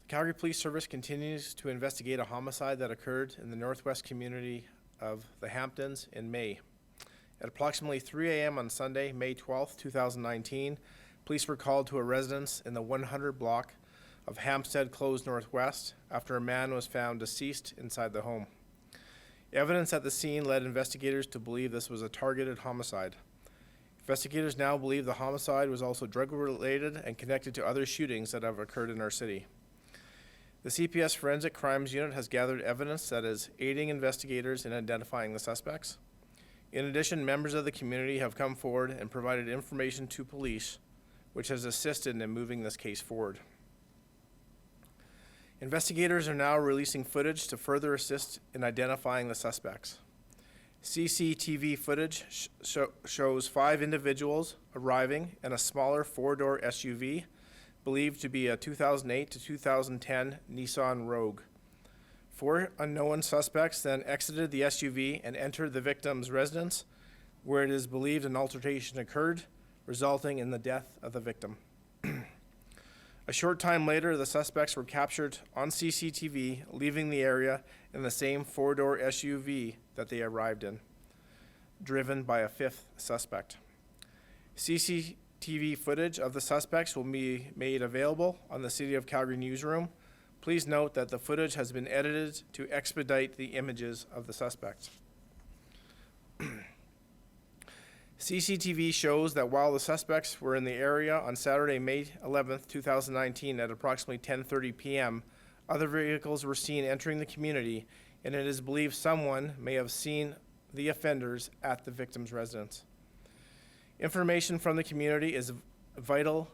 The Calgary Police Service continues to investigate a homicide that occurred in the northwest community of the Hamptons in May. At approximately 3 a.m. on Sunday, May 12, 2019, police were called to a residence in the 100 block of Hampstead Close N.W. after a man was found deceased inside the home. Evidence at the scene led investigators to believe this was a targeted homicide. Investigators now believe the homicide was also drug-related and connected to other shootings that have occurred in our city. The CPS Forensic Crimes Unit has gathered evidence that is aiding investigators in identifying the suspects. In addition, members of the community have come forward and provided information to police, which has assisted in moving this case forward. Investigators are now releasing footage to further assist in identifying the suspects. CCTV footage shows 5 individuals arriving in a smaller 4-door SUV, believed to be a 2008 to 2010 Nissan Rogue. 4 unknown suspects then exited the SUV and entered the victim's residence, where it is believed an altercation occurred, resulting in the death of the victim. A short time later, the suspects were captured on CCTV, leaving the area in the same 4-door SUV that they arrived in, driven by a 5th suspect. CCTV footage of the suspects will be made available on the City of Calgary newsroom. Please note that the footage has been edited to expedite the images of the suspects. CCTV shows that while the suspects were in the area on Saturday, May 11th, 2019 at approximately 10:30 p.m., other vehicles were seen entering the community, and it is believed someone may have seen the offenders at the victim's residence. Information from the community is a vital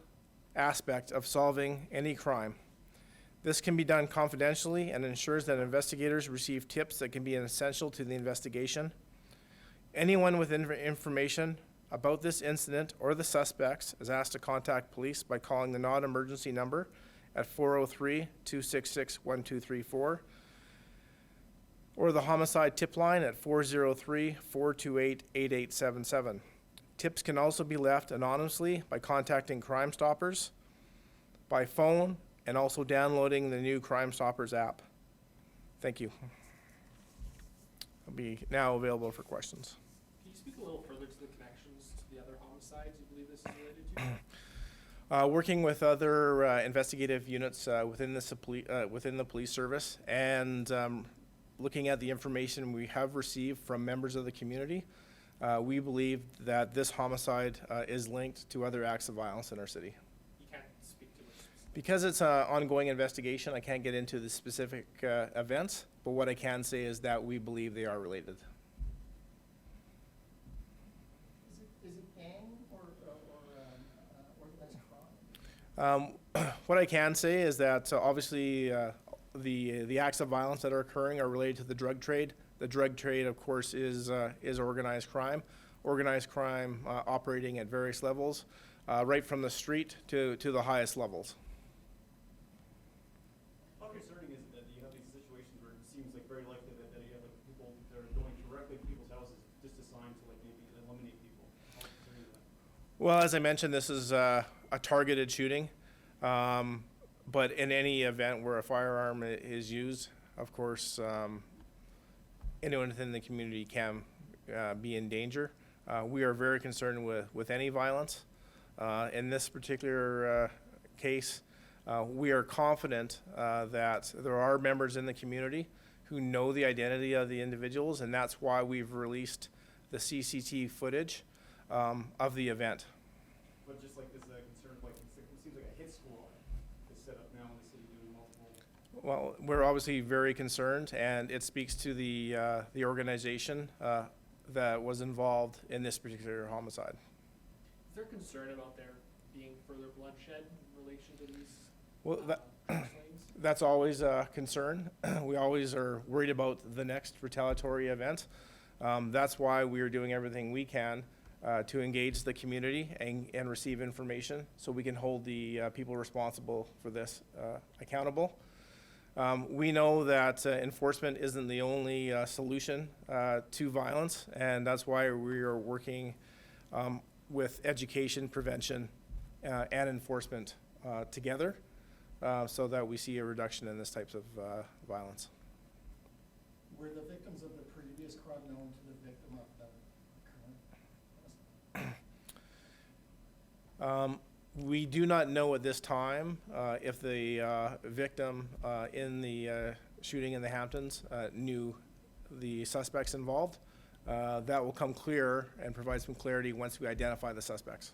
aspect of solving any crime. This can be done confidentially and ensures that investigators receive tips that can be essential to the investigation. Anyone with information about this incident or the suspects is asked to contact police by calling the non-emergency number at 403-266-1234 or the homicide tip line at 403-428-8877. Tips can also be left anonymously by contacting Crime Stoppers by phone and also downloading the new Crime Stoppers app. Thank you. I'll be now available for questions. Can you speak a little further to the connections to the other homicides you believe this is related to? Working with other investigative units within the police service and looking at the information we have received from members of the community, we believe that this homicide is linked to other acts of violence in our city. You can't speak to it. Because it's an ongoing investigation, I can't get into the specific events, but what I can say is that we believe they are related. Is it gang or organized crime? What I can say is that obviously the acts of violence that are occurring are related to the drug trade. The drug trade, of course, is organized crime. Organized crime operating at various levels, right from the street to the highest levels. How concerning is it that you have these situations where it seems like very likely that you have people that are going directly to people's houses just assigned to maybe eliminate people? How concerning is that? Well, as I mentioned, this is a targeted shooting, but in any event where a firearm is used, of course, anyone within the community can be in danger. We are very concerned with any violence. In this particular case, we are confident that there are members in the community who know the identity of the individuals, and that's why we've released the CCTV footage of the event. But just like this concern, like it seems like a hit squad is set up now in the city doing multiple. Well, we're obviously very concerned, and it speaks to the organization that was involved in this particular homicide. Is there concern about there being further bloodshed in relation to these Well, killings? that's always a concern. We always are worried about the next retaliatory event. That's why we are doing everything we can to engage the community and receive information so we can hold the people responsible for this accountable. We know that enforcement isn't the only solution to violence, and that's why we are working with education, prevention, and enforcement together. so that we see a reduction in this types of violence. Were the victims of the previous crime known to the victim of the current? We do not know at this time if the victim in the shooting in the Hamptons knew the suspects involved. That will come clear and provide some clarity once we identify the suspects.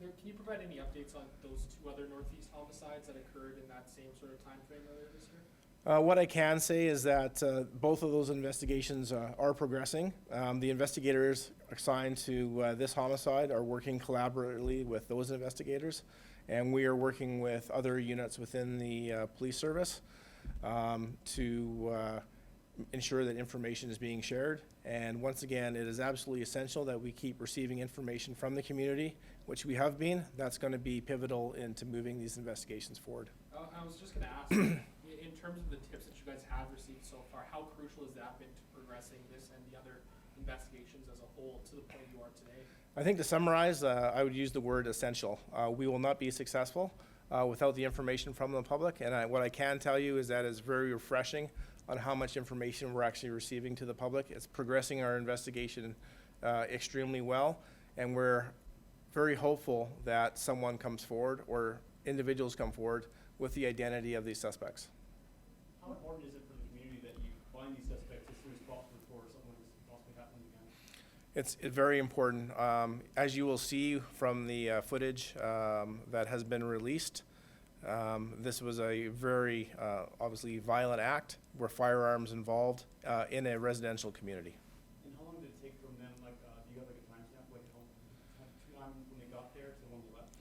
Can you provide any updates on those two other Northeast homicides that occurred in that same sort of time frame earlier this year? What I can say is that both of those investigations are progressing. The investigators assigned to this homicide are working collaboratively with those investigators, and we are working with other units within the police service to ensure that information is being shared. And once again, it is absolutely essential that we keep receiving information from the community, which we have been. That's going to be pivotal into moving these investigations forward. I was just gonna ask, in terms of the tips that you guys have received so far, how crucial has that been to progressing this and the other investigations as a whole to the point you are today? I think to summarize, I would use the word essential. We will not be successful without the information from the public, and what I can tell you is that it's very refreshing on how much information we're actually receiving to the public. It's progressing our investigation extremely well, and we're very hopeful that someone comes forward or individuals come forward with the identity of these suspects. How important is it for the community that you find these suspects as soon as possible before something like this possibly happens again? It's very important. As you will see from the footage that has been released, this was a very obviously violent act where firearms involved in a residential community. And how long did it take from them, like, do you have like a timestamp, like how time when they got there to when they left?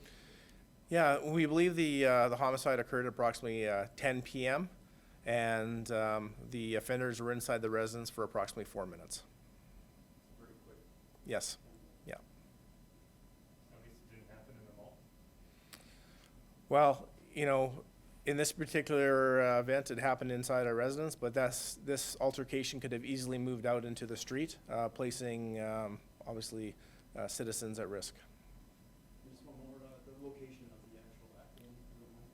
Yeah, we believe the homicide occurred at approximately 10 p.m. and the offenders were inside the residence for approximately 4 minutes. Pretty quick. Yes, yeah. At least it didn't happen in the mall. Well, you know, in this particular event, it happened inside our residence, but this altercation could have easily moved out into the street, placing obviously citizens at risk. Just one more, the location of the actual accident, if you don't mind.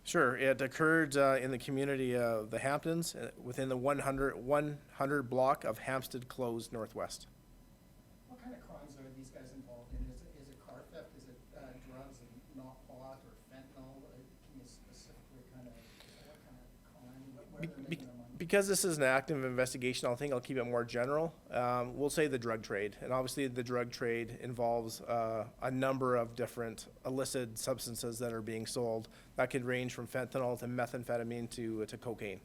Sure, it occurred in the community of the Hamptons, within the 100 block of Hampstead Close N.W. What kind of crimes are these guys involved in? Is it car theft? Is it drugs and not pot or fentanyl? Can you specifically kind of, what kind of crime, where they're making their money? Because this is an active investigation, I'll keep it more general. We'll say the drug trade, and obviously the drug trade involves a number of different illicit substances that are being sold. That could range from fentanyl to methamphetamine to cocaine.